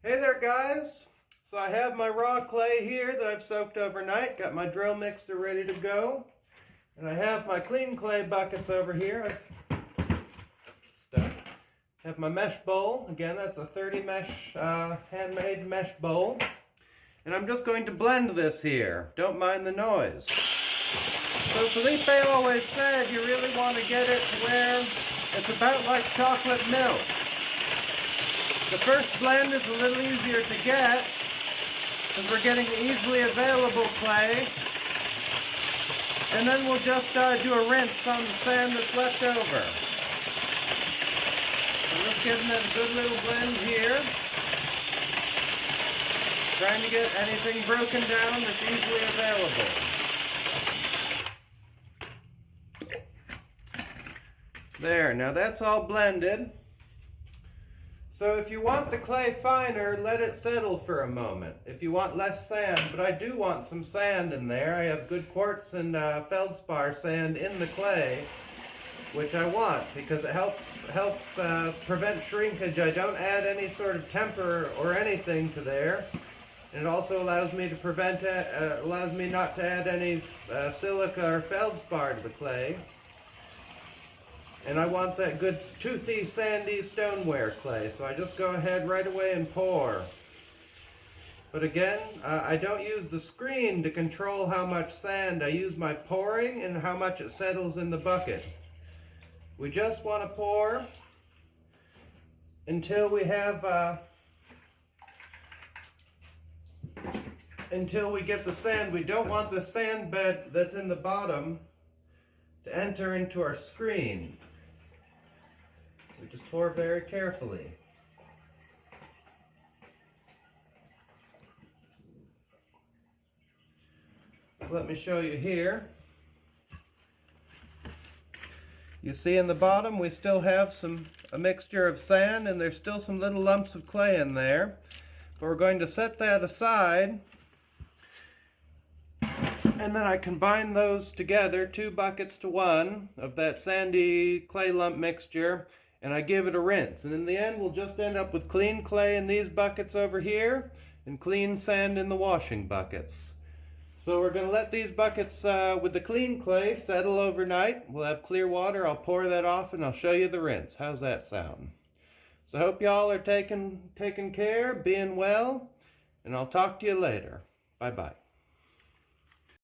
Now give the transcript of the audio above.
Hey there guys, so I have my raw clay here that I've soaked overnight, got my drill mixer ready to go, and I have my clean clay buckets over here. Have my mesh bowl, again that's a 30 mesh handmade mesh bowl, and I'm just going to blend this here, don't mind the noise. So Felipe always said you really want to get it to where it's about like chocolate milk. The first blend is a little easier to get because we're getting easily available clay. And then we'll just do a rinse on the sand that's left over. I'm just giving it a good little blend here. Trying to get anything broken down that's easily available. There, now that's all blended. So if you want the clay finer, let it settle for a moment. If you want less sand, but I do want some sand in there. I have good quartz and feldspar sand in the clay, which I want because it helps prevent shrinkage. I don't add any sort of temper or anything to there. And it also allows me to allows me not to add any silica or feldspar to the clay. And I want that good toothy, sandy stoneware clay, so I just go ahead right away and pour. But again, I don't use the screen to control how much sand. I use my pouring and how much it settles in the bucket. We just want to pour until we have, until we get the sand. We don't want the sand bed that's in the bottom to enter into our screen. We just pour very carefully. So let me show you here. You see in the bottom we still have a mixture of sand and there's still some little lumps of clay in there. But we're going to set that aside. And then I combine those together, 2 buckets to 1 of that sandy clay lump mixture, and I give it a rinse. And in the end, we'll just end up with clean clay in these buckets over here, and clean sand in the washing buckets. So we're going to let these buckets with the clean clay settle overnight. We'll have clear water. I'll pour that off, and I'll show you the rinse. How's that sound? So I hope y'all are taking care, being well, and I'll talk to you later. Bye-bye.